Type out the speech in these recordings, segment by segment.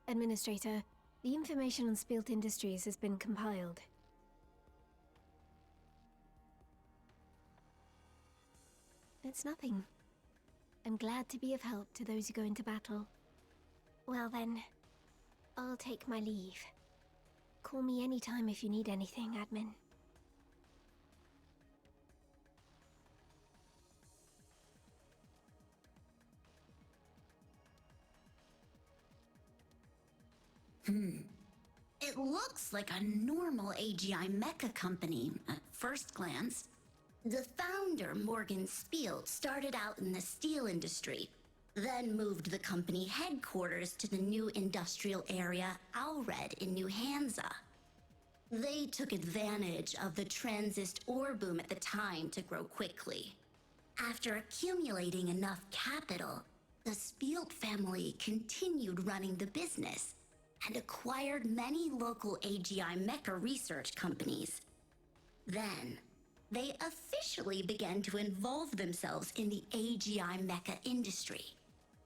Administrator, the information on Spleaght Industries has been compiled. It's nothing. I'm glad to be of help to those who go into battle. Well then, I'll take my leave. Call me anytime if you need anything, Admin. It looks like a normal AGI mecha company at first glance. The founder, Morgan Spleaght, started out in the steel industry, then moved the company headquarters to the new industrial area, Alred, in New Hansa. They took advantage of the transist ore boom at the time to grow quickly. After accumulating enough capital, the Spleaght family continued running the business and acquired many local AGI mecha research companies. Then, they officially began to involve themselves in the AGI mecha industry.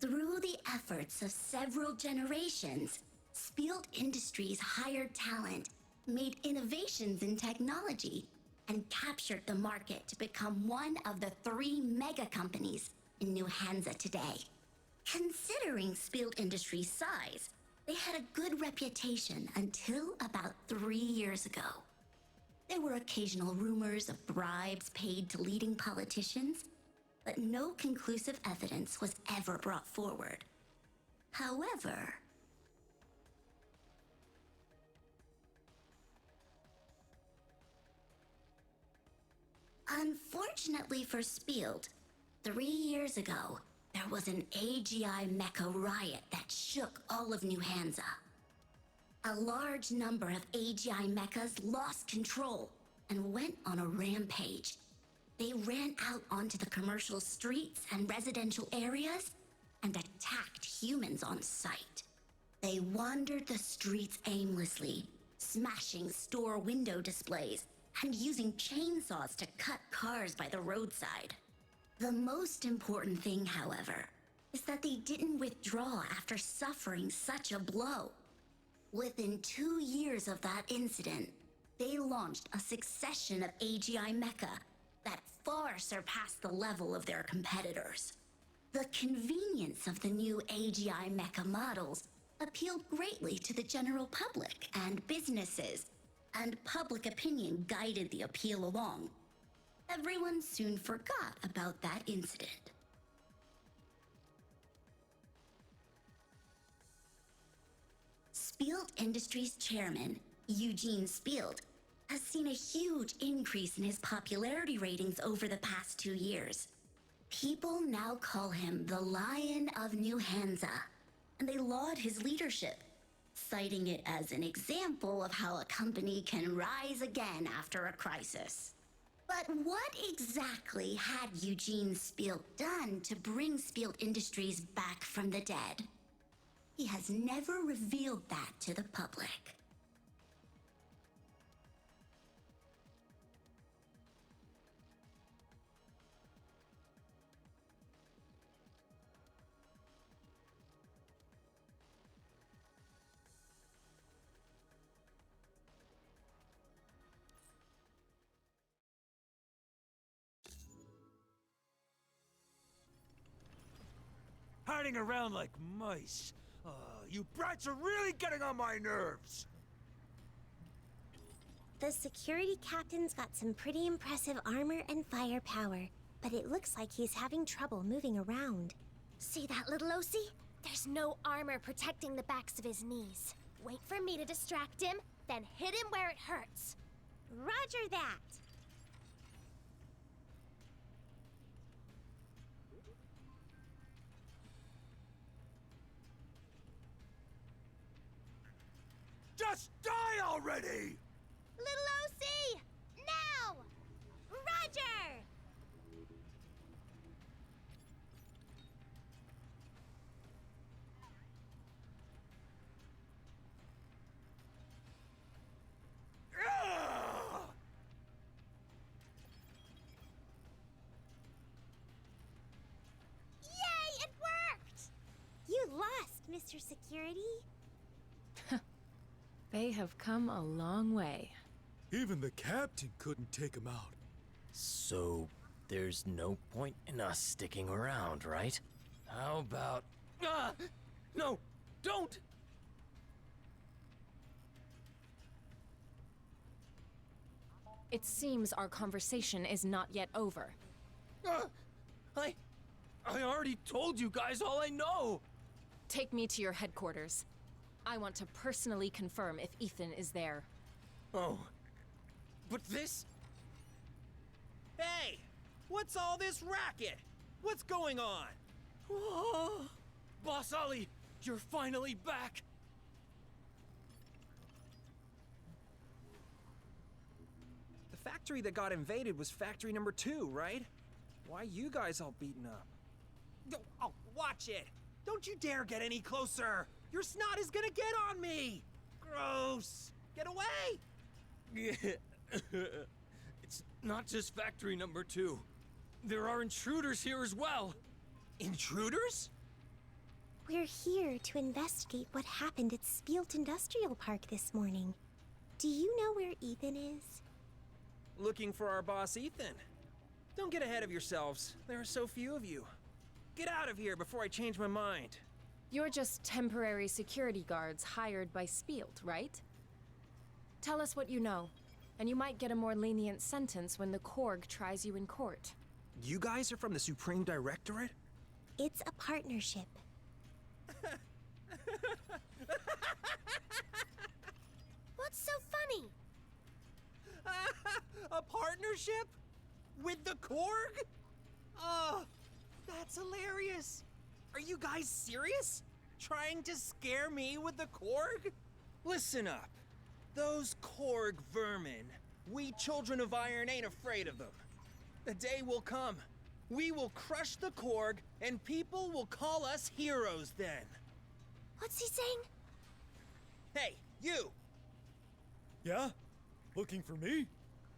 Through the efforts of several generations, Spleaght Industries hired talent, made innovations in technology, and captured the market to become one of the 3 mega companies in New Hansa today. Considering Spleaght Industries' size, they had a good reputation until about 3 years ago. There were occasional rumors of bribes paid to leading politicians, but no conclusive evidence was ever brought forward. However, unfortunately for Spleaght, 3 years ago, there was an AGI mecha riot that shook all of New Hansa. A large number of AGI mechas lost control and went on a rampage. They ran out onto the commercial streets and residential areas and attacked humans on sight. They wandered the streets aimlessly, smashing store window displays and using chainsaws to cut cars by the roadside. The most important thing, however, is that they didn't withdraw after suffering such a blow. Within 2 years of that incident, they launched a succession of AGI mecha that far surpassed the level of their competitors. The convenience of the new AGI mecha models appealed greatly to the general public and businesses, and public opinion guided the appeal along. Everyone soon forgot about that incident. Spleaght Industries chairman, Eugene Spleaght, has seen a huge increase in his popularity ratings over the past 2 years. People now call him the Lion of New Hansa, and they laud his leadership, citing it as an example of how a company can rise again after a crisis. But what exactly had Eugene Spleaght done to bring Spleaght Industries back from the dead? He has never revealed that to the public. Hiding around like mice. You brats are really getting on my nerves! The security captain's got some pretty impressive armor and firepower, but it looks like he's having trouble moving around. See that little OC? There's no armor protecting the backs of his knees. Wait for me to distract him, then hit him where it hurts. Roger that! Just die already! Little OC! Now! Roger! Ugh! Yay, it worked! You lost, Mr. Security. They have come a long way. Even the captain couldn't take him out. So, there's no point in us sticking around, right? How about... Ah! No! Don't! It seems our conversation is not yet over. Ah! I already told you guys all I know! Take me to your headquarters. I want to personally confirm if Ethan is there. Oh. But this... Hey! What's all this racket? What's going on? Oh, Boss Ollie, you're finally back! The factory that got invaded was factory number 2, right? Why you guys all beaten up? Oh, watch it! Don't you dare get any closer! Your snot is gonna get on me! Gross! Get away! It's not just factory number 2. There are intruders here as well. Intruders? We're here to investigate what happened at Spleaght Industrial Park this morning. Do you know where Ethan is? Looking for our boss, Ethan. Don't get ahead of yourselves. There are so few of you. Get out of here before I change my mind. You're just temporary security guards hired by Spleaght, right? Tell us what you know, and you might get a more lenient sentence when the Korg tries you in court. You guys are from the Supreme Directorate? It's a partnership. What's so funny? A partnership? With the Korg? Oh, that's hilarious. Are you guys serious? Trying to scare me with the Korg? Listen up. Those Korg vermin. We children of iron ain't afraid of them. The day will come. We will crush the Korg, and people will call us heroes then. What's he saying? Hey, you! Yeah? Looking for me?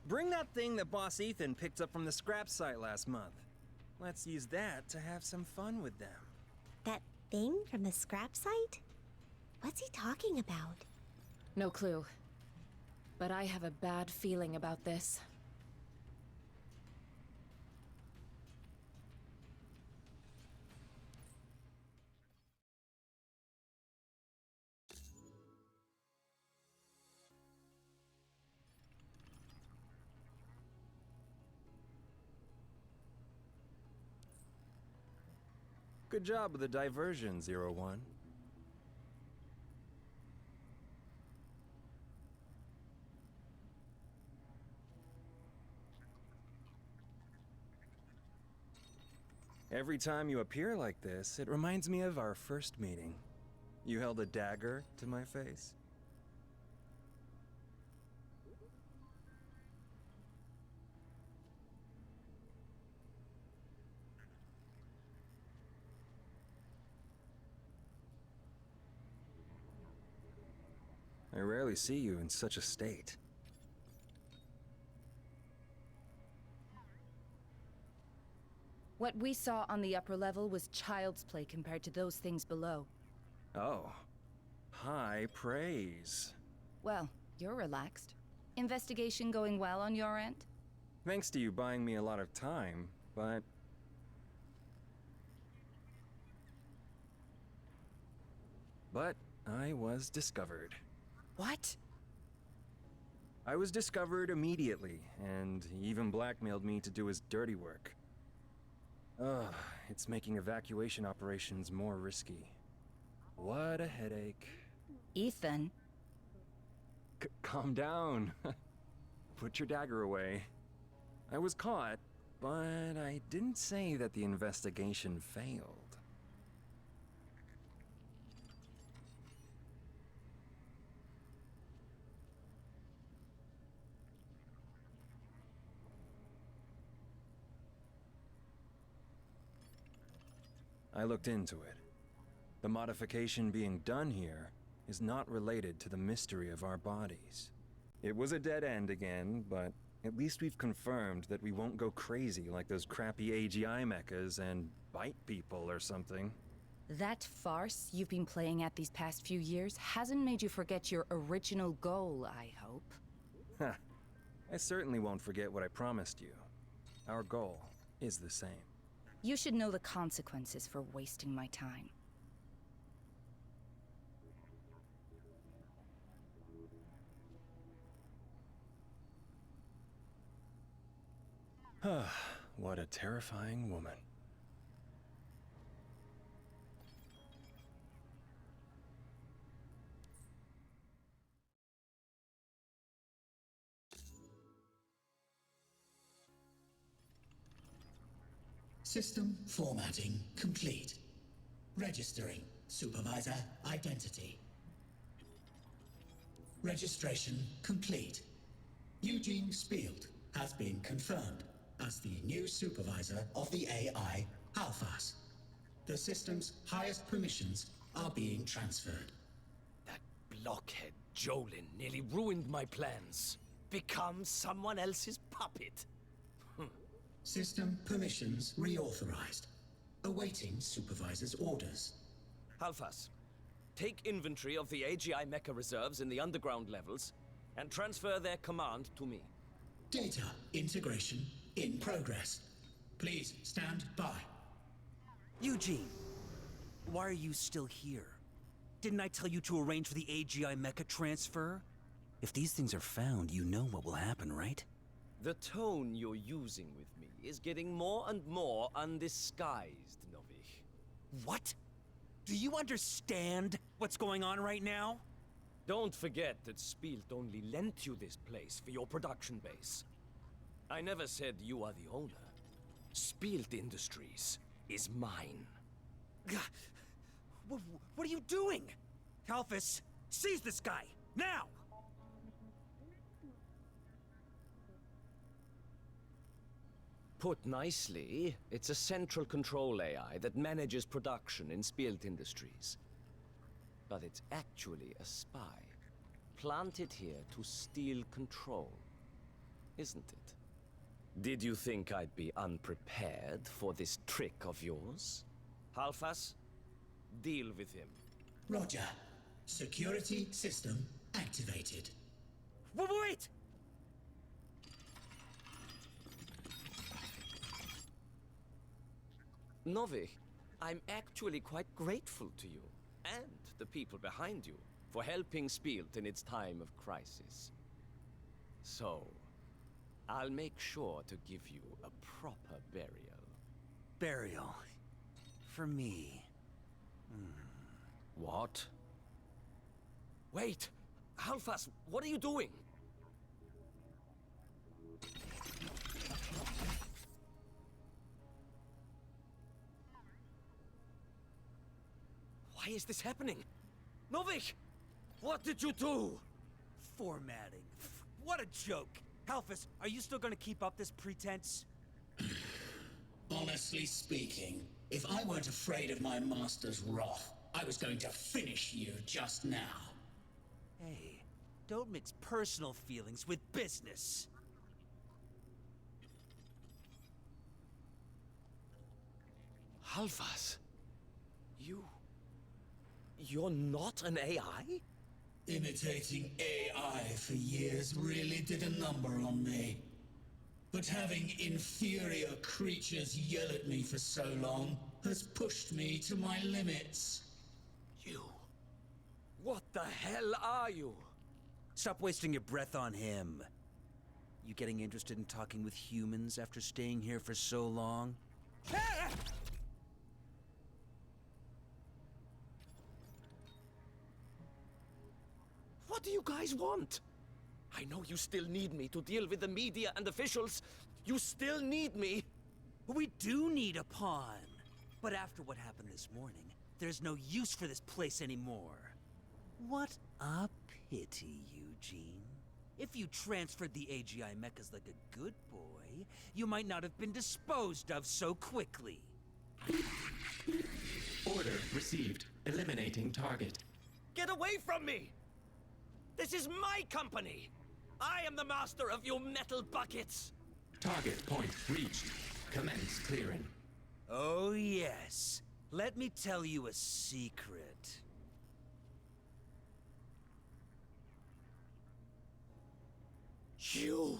Bring that thing that Boss Ethan picked up from the scrap site last month. Let's use that to have some fun with them. That thing from the scrap site? What's he talking about? No clue. But I have a bad feeling about this. Good job with the diversion, 01. Every time you appear like this, it reminds me of our first meeting. You held a dagger to my face. I rarely see you in such a state. What we saw on the upper level was child's play compared to those things below. Oh, high praise. Well, you're relaxed. Investigation going well on your end? Thanks to you buying me a lot of time, but... But I was discovered. What? I was discovered immediately, and he even blackmailed me to do his dirty work. Ugh, it's making evacuation operations more risky. What a headache. Ethan? Calm down. Put your dagger away. I was caught, but I didn't say that the investigation failed. I looked into it. The modification being done here is not related to the mystery of our bodies. It was a dead end again, but at least we've confirmed that we won't go crazy like those crappy AGI mechas and bite people or something. That farce you've been playing at these past few years hasn't made you forget your original goal, I hope. Huh. I certainly won't forget what I promised you. Our goal is the same. You should know the consequences for wasting my time. What a terrifying woman. System formatting complete. Registering supervisor identity. Registration complete. Eugene Spleaght has been confirmed as the new supervisor of the AI Alphas. The system's highest permissions are being transferred. That blockhead Jolin nearly ruined my plans. Become someone else's puppet. System permissions reauthorized. Awaiting supervisor's orders. Alphas, take inventory of the AGI Mecha reserves in the underground levels and transfer their command to me. Data integration in progress. Please stand by. Eugene, why are you still here? Didn't I tell you to arrange for the AGI Mecha transfer? If these things are found, you know what will happen, right? The tone you're using with me is getting more and more undisguised, Novich. What? Do you understand what's going on right now? Don't forget that Spleaght only lent you this place for your production base. I never said you are the owner. Spleaght Industries is mine. What are you doing? Kalphas, seize this guy, now! Put nicely, it's a central control AI that manages production in Spleaght Industries. But it's actually a spy, planted here to steal control, isn't it? Did you think I'd be unprepared for this trick of yours? Alphas, deal with him. Roger. Security system activated. Wait! Novich, I'm actually quite grateful to you, and the people behind you, for helping Spleaght in its time of crisis. So, I'll make sure to give you a proper burial. Burial. For me. What? Wait! Alphas, what are you doing? Why is this happening? Novich! What did you do? Formatting. What a joke! Kalphas, are you still gonna keep up this pretense? Honestly speaking, if I weren't afraid of my master's wrath, I was going to finish you just now. Hey, don't mix personal feelings with business. Alphas, you're not an AI? Imitating AI for years really did a number on me. But having inferior creatures yell at me for so long has pushed me to my limits. You? What the hell are you? Stop wasting your breath on him. You getting interested in talking with humans after staying here for so long? What do you guys want? I know you still need me to deal with the media and officials. You still need me. We do need a pawn. But after what happened this morning, there's no use for this place anymore. What a pity, Eugene. If you transferred the AGI mechas like a good boy, you might not have been disposed of so quickly. Order received. Eliminating target. Get away from me! This is my company! I am the master of your metal buckets! Target point reached. Commence clearing. Oh yes. let me tell you a secret. You...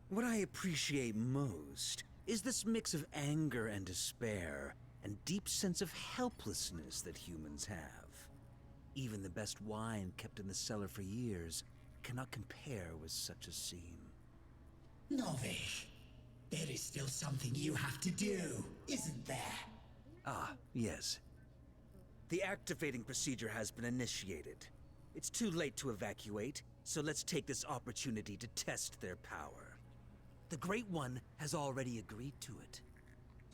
What I appreciate most is this mix of anger and despair, and deep sense of helplessness that humans have. Even the best wine kept in the cellar for years cannot compare with such a scene. Novich, there is still something you have to do, isn't there? Ah, yes. The activating procedure has been initiated. It's too late to evacuate, so let's take this opportunity to test their power. The Great One has already agreed to it.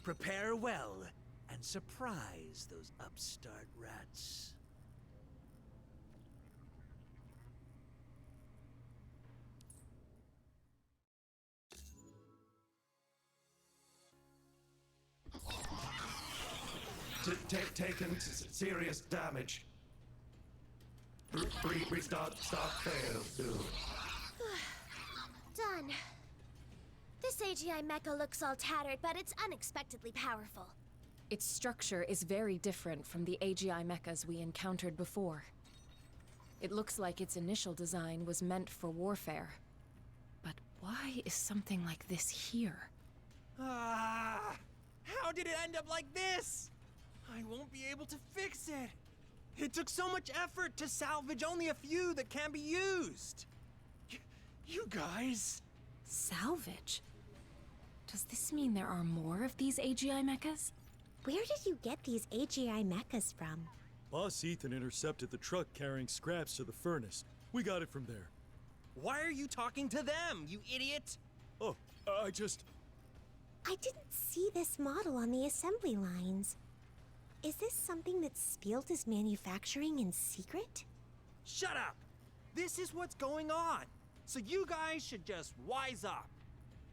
Prepare well, and surprise those upstart rats. Taken serious damage. Restart, start, fail, do. Done. This AGI mecha looks all tattered, but it's unexpectedly powerful. Its structure is very different from the AGI mechas we encountered before. It looks like its initial design was meant for warfare. But why is something like this here? Ah! How did it end up like this? I won't be able to fix it. It took so much effort to salvage only a few that can be used. You guys... Salvage? Does this mean there are more of these AGI mechas? Where did you get these AGI mechas from? Boss Ethan intercepted the truck carrying scraps to the furnace. We got it from there. Why are you talking to them, you idiot? Oh, I didn't see this model on the assembly lines. Is this something that Spleaght is manufacturing in secret? Shut up! This is what's going on, so you guys should just wise up.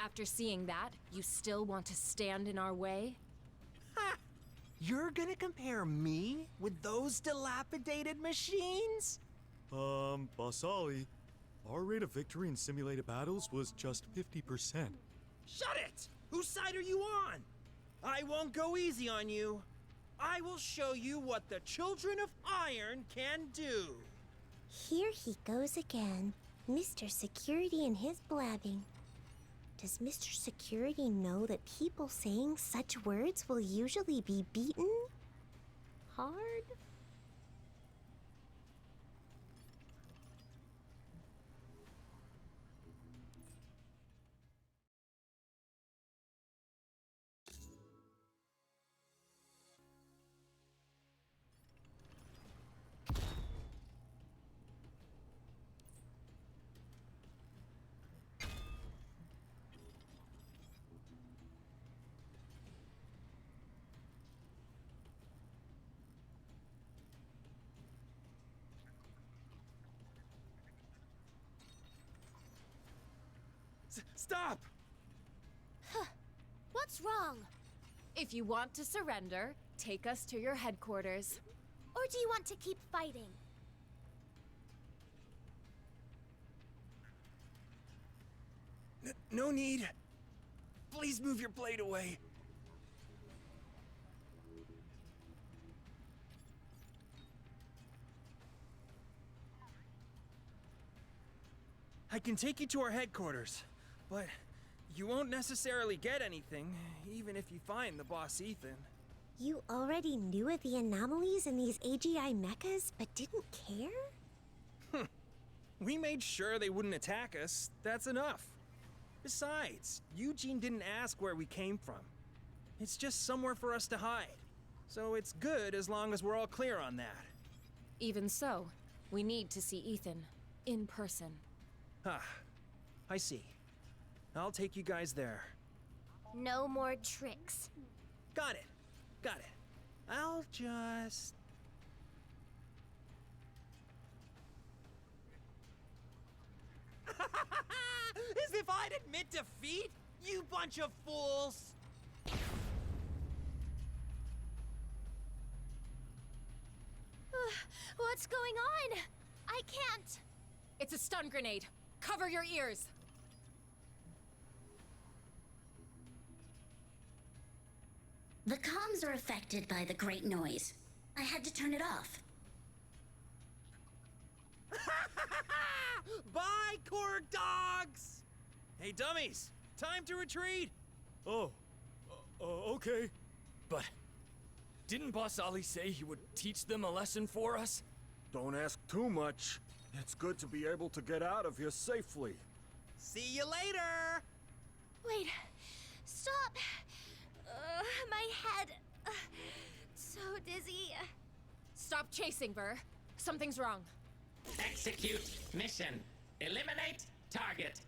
After seeing that, you still want to stand in our way? Ha! You're gonna compare me with those dilapidated machines? Boss Ollie, our rate of victory in simulated battles was just 50%. Shut it! Whose side are you on? I won't go easy on you. I will show you what the Children of Iron can do. Here he goes again. Mr. Security and his blabbing. Does Mr. Security know that people saying such words will usually be beaten? Hard? Stop! What's wrong? If you want to surrender, take us to your headquarters. Or do you want to keep fighting? No need. Please move your blade away. I can take you to our headquarters, but you won't necessarily get anything, even if you find the boss Ethan. You already knew of the anomalies in these AGI mechas, but didn't care? We made sure they wouldn't attack us. That's enough. Besides, Eugene didn't ask where we came from. It's just somewhere for us to hide. So it's good as long as we're all clear on that. Even so, we need to see Ethan in person. Ah, I see. I'll take you guys there. No more tricks. Got it. Got it. I'll just... As if I'd admit defeat? You bunch of fools! What's going on? I can't. It's a stun grenade. Cover your ears! The comms are affected by the great noise. I had to turn it off. Bye, Korg dogs! Hey, dummies! Time to retreat! Oh, okay. But didn't Boss Ali say he would teach them a lesson for us? Don't ask too much. It's good to be able to get out of here safely. See you later! Wait, stop! My head. So dizzy. Stop chasing, Ver. Something's wrong. Execute mission. Eliminate target.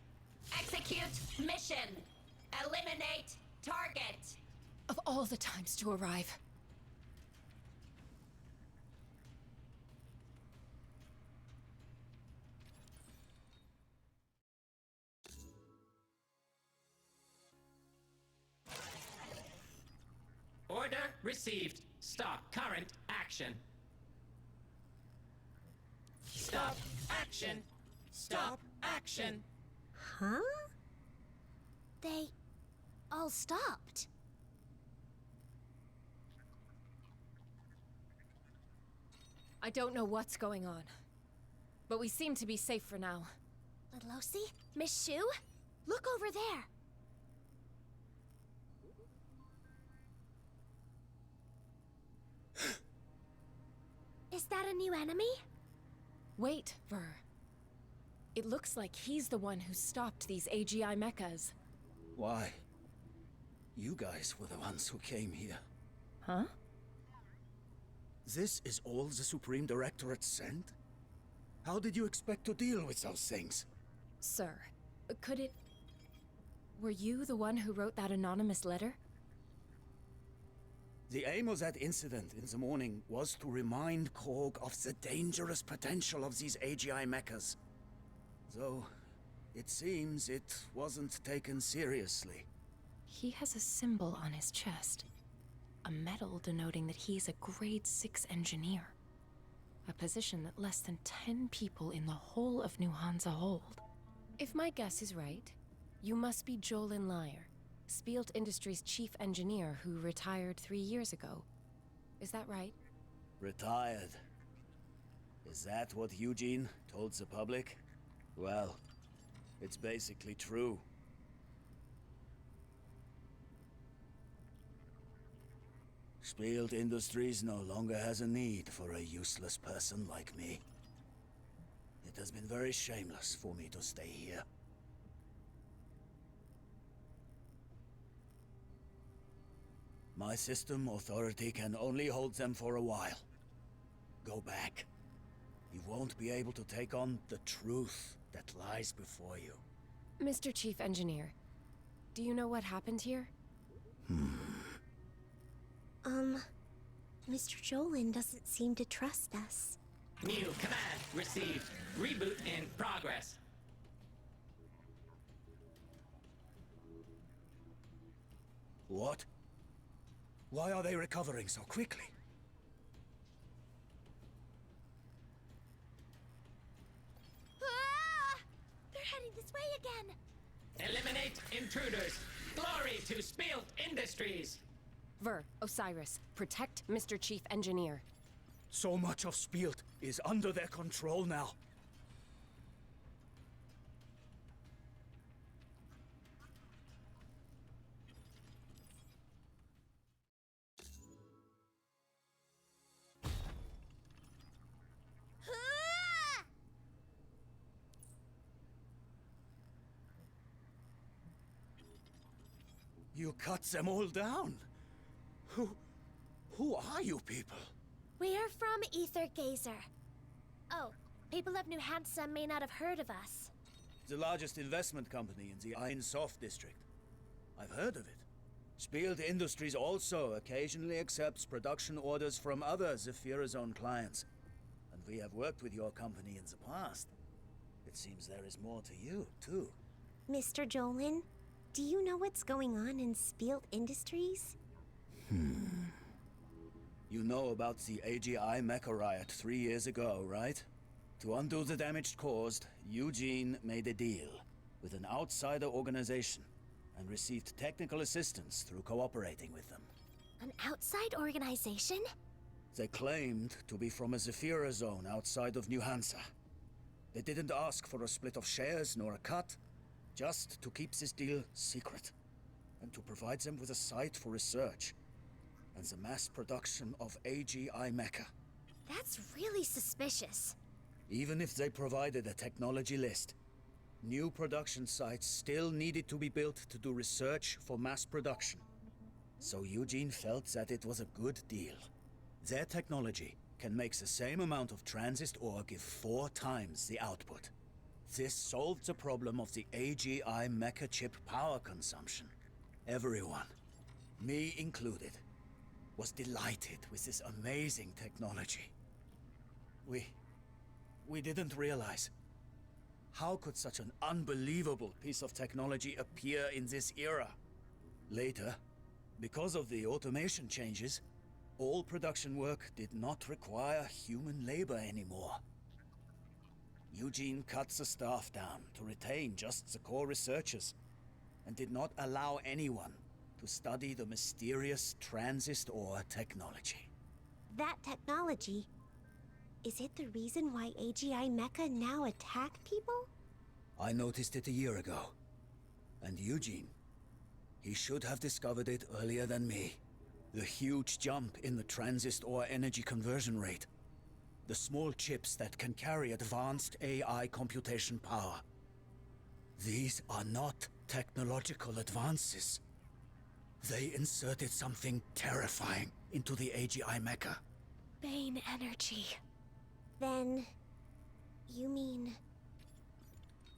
Execute mission. Eliminate target. Of all the times to arrive. Order received. Stop current action. Stop action. Stop action. Huh? They all stopped. I don't know what's going on, but we seem to be safe for now. Ludlosi? Miss Shu? Look over there. Is that a new enemy? Wait, Ver. It looks like he's the one who stopped these AGI mechas. Why? You guys were the ones who came here. Huh? This is all the Supreme Directorate sent? How did you expect to deal with those things? Sir, could it... Were you the one who wrote that anonymous letter? The aim of that incident in the morning was to remind Korg of the dangerous potential of these AGI mechas. Though, it seems it wasn't taken seriously. He has a symbol on his chest. A medal denoting that he's a grade 6 engineer. A position that less than 10 people in the whole of New Hansa hold. If my guess is right, you must be Jolin Liar, Spleaght Industries' chief engineer who retired 3 years ago. Is that right? Retired? Is that what Eugene told the public? Well, it's basically true. Spleaght Industries no longer has a need for a useless person like me. It has been very shameless for me to stay here. My system authority can only hold them for a while. Go back. You won't be able to take on the truth that lies before you. Mr. Chief Engineer, do you know what happened here? Mr. Jolin doesn't seem to trust us. New command received. Reboot in progress. What? Why are they recovering so quickly? Ah! They're heading this way again. Eliminate intruders. Glory to Spleaght Industries. Ver, Osiris, protect Mr. Chief Engineer. So much of Spleaght is under their control now. Ah! You cut them all down. Who are you people? We are from Aether Gazer. Oh, people of New Hansa may not have heard of us. The largest investment company in the Einsoft district. I've heard of it. Spleaght Industries also occasionally accepts production orders from other Zephyra Zone clients. And we have worked with your company in the past. It seems there is more to you, too. Mr. Jolin, do you know what's going on in Spleaght Industries? You know about the AGI Mecha riot 3 years ago, right? To undo the damage caused, Eugene made a deal with an outsider organization and received technical assistance through cooperating with them. An outside organization? They claimed to be from a Zephyra zone outside of New Hansa. They didn't ask for a split of shares nor a cut, just to keep this deal secret, and to provide them with a site for research and the mass production of AGI Mecha. That's really suspicious. Even if they provided a technology list, new production sites still needed to be built to do research for mass production. So Eugene felt that it was a good deal. Their technology can make the same amount of transist ore give 4 times the output. This solved the problem of the AGI Mecha chip power consumption. Everyone, me included, was delighted with this amazing technology. We didn't realize. How could such an unbelievable piece of technology appear in this era? Later, because of the automation changes, all production work did not require human labor anymore. Eugene cut the staff down to retain just the core researchers, and did not allow anyone to study the mysterious transist ore technology. That technology, is it the reason why AGI Mecha now attack people? I noticed it a year ago. And Eugene, he should have discovered it earlier than me. The huge jump in the transist ore energy conversion rate. The small chips that can carry advanced AI computation power. These are not technological advances. They inserted something terrifying into the AGI Mecha. Bane energy. Then, you mean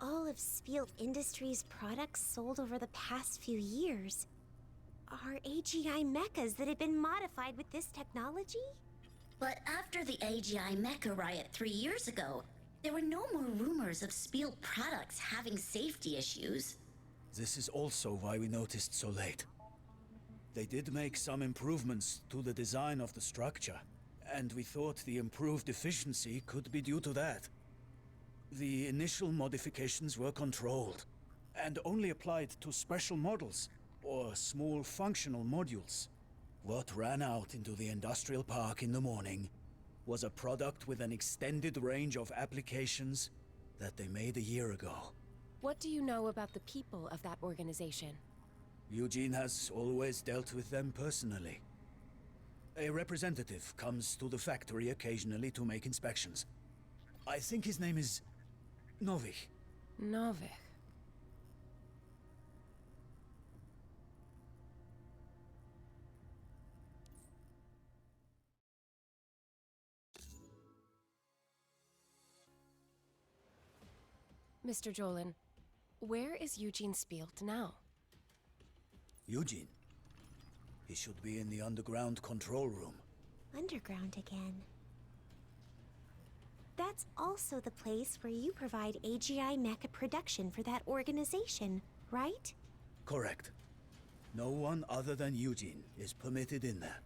all of Spleaght Industries' products sold over the past few years are AGI mechas that had been modified with this technology? But after the AGI Mecha riot 3 years ago, there were no more rumors of Spleaght products having safety issues. This is also why we noticed so late. They did make some improvements to the design of the structure, and we thought the improved efficiency could be due to that. The initial modifications were controlled, and only applied to special models, or small functional modules. What ran out into the industrial park in the morning was a product with an extended range of applications that they made a year ago. What do you know about the people of that organization? Eugene has always dealt with them personally. A representative comes to the factory occasionally to make inspections. I think his name is Novich. Novich. Mr. Jolin, where is Eugene Spleaght now? Eugene? He should be in the underground control room. Underground again. That's also the place where you provide AGI Mecha production for that organization, right? Correct. No one other than Eugene is permitted in there.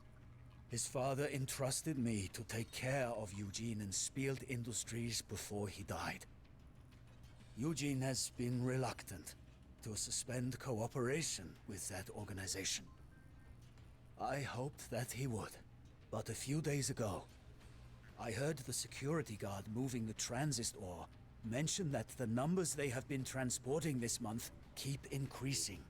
His father entrusted me to take care of Eugene and Spleaght Industries before he died. Eugene has been reluctant to suspend cooperation with that organization. I hoped that he would, but a few days ago, I heard the security guard moving the transist ore mention that the numbers they have been transporting this month keep increasing.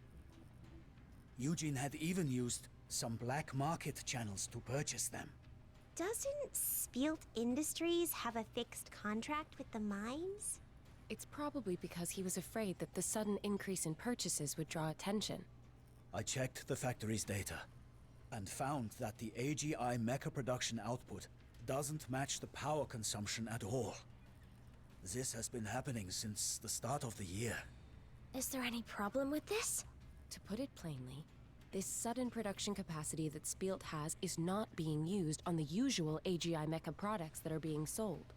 Eugene had even used some black market channels to purchase them. Doesn't Spleaght Industries have a fixed contract with the mines? It's probably because he was afraid that the sudden increase in purchases would draw attention. I checked the factory's data, and found that the AGI Mecha production output doesn't match the power consumption at all. This has been happening since the start of the year. Is there any problem with this? To put it plainly, this sudden production capacity that Spleaght has is not being used on the usual AGI Mecha products that are being sold.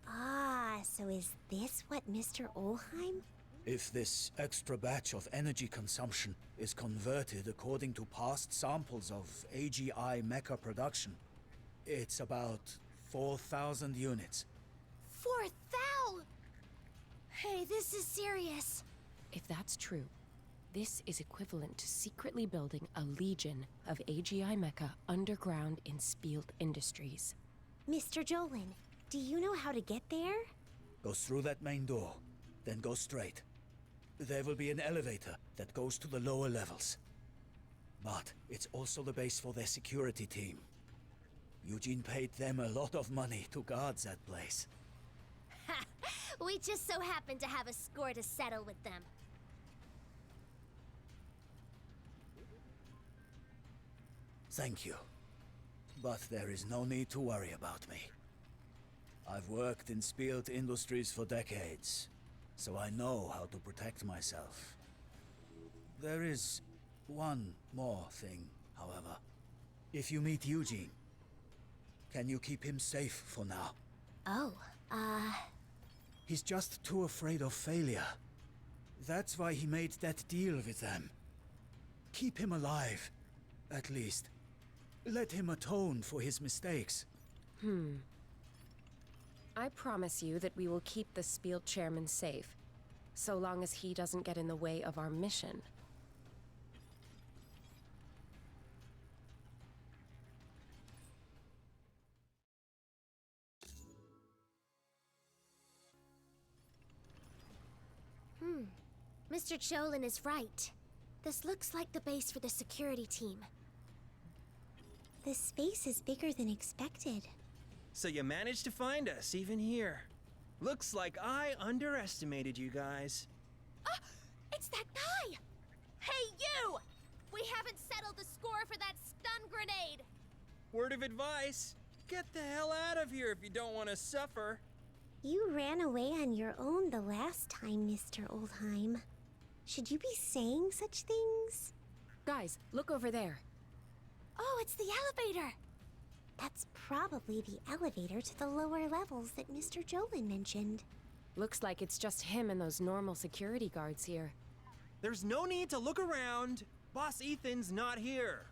Ah, so is this what Mr. Olheim? If this extra batch of energy consumption is converted according to past samples of AGI Mecha production, it's about 4,000 units. 4,000? this is serious. If that's true, this is equivalent to secretly building a legion of AGI mecha underground in Spleaght Industries. Mr. Jolin, do you know how to get there? Go through that main door, then go straight. There will be an elevator that goes to the lower levels. But it's also the base for their security team. Eugene paid them a lot of money to guard that place. Ha! We just so happen to have a score to settle with them. Thank you. But there is no need to worry about me. I've worked in Spleaght Industries for decades, so I know how to protect myself. There is one more thing, however. If you meet Eugene, can you keep him safe for now? Oh, He's just too afraid of failure. That's why he made that deal with them. Keep him alive, at least. Let him atone for his mistakes. I promise you that we will keep the Spleaght chairman safe, so long as he doesn't get in the way of our mission. Mr. Jolin is right. This looks like the base for the security team. The space is bigger than expected. So you managed to find us, even here. Looks like I underestimated you guys. Ah! It's that guy! Hey, you! We haven't settled the score for that stun grenade! Word of advice, get the hell out of here if you don't want to suffer. You ran away on your own the last time, Mr. Olheim. Should you be saying such things? Guys, look over there. Oh, it's the elevator! That's probably the elevator to the lower levels that Mr. Jolin mentioned. Looks like it's just him and those normal security guards here. There's no need to look around. Boss Ethan's not here.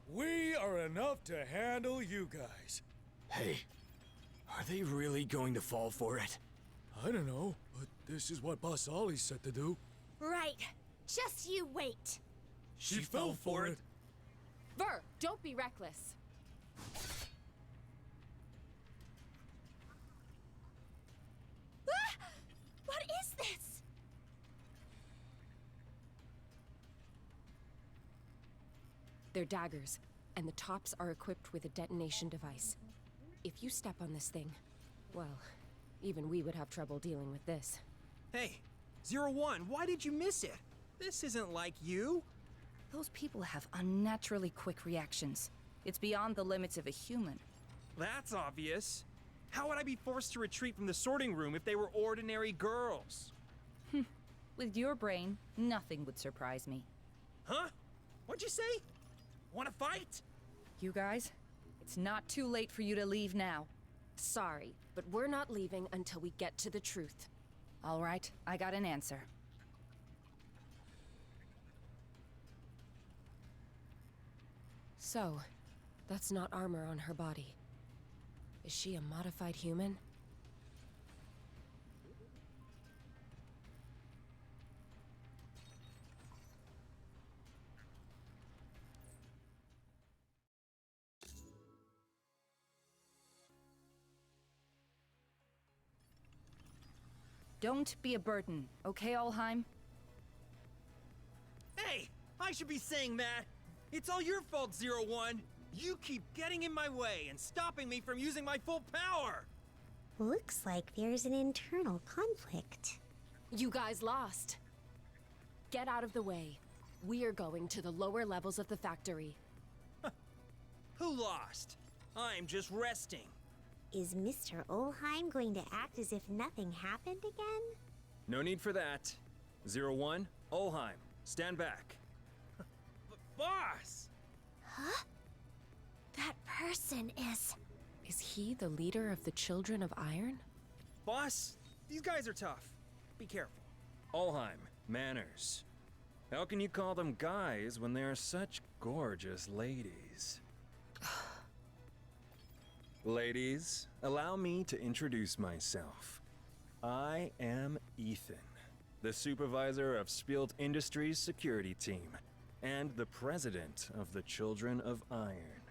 We are enough to handle you guys. Hey, are they really going to fall for it? I don't know, but this is what Boss Ollie said to do. Right. Just you wait. She fell for it. Ver, don't be reckless. Ah! What is this? They're daggers, and the tops are equipped with a detonation device. If you step on this thing, well, even we would have trouble dealing with this. Hey, 01, why did you miss it? This isn't like you. Those people have unnaturally quick reactions. It's beyond the limits of a human. That's obvious. How would I be forced to retreat from the sorting room if they were ordinary girls? With your brain, nothing would surprise me. Huh? What'd you say? Wanna fight? You guys, it's not too late for you to leave now. Sorry, but we're not leaving until we get to the truth. All right, I got an answer. So, that's not armor on her body. Is she a modified human? Don't be a burden, okay, Olheim? Hey, I should be saying that. It's all your fault, 01. You keep getting in my way and stopping me from using my full power. Looks like there's an internal conflict. You guys lost. Get out of the way. We're going to the lower levels of the factory. Who lost? I'm just resting. Is Mr. Olheim going to act as if nothing happened again? No need for that. 01, Olheim, stand back. Boss! Huh? That person is... Is he the leader of the Children of Iron? Boss, these guys are tough. Be careful. Olheim, manners. How can you call them guys when they are such gorgeous ladies? Ladies, allow me to introduce myself. I am Ethan, the supervisor of Spleaght Industries security team, and the president of the Children of Iron.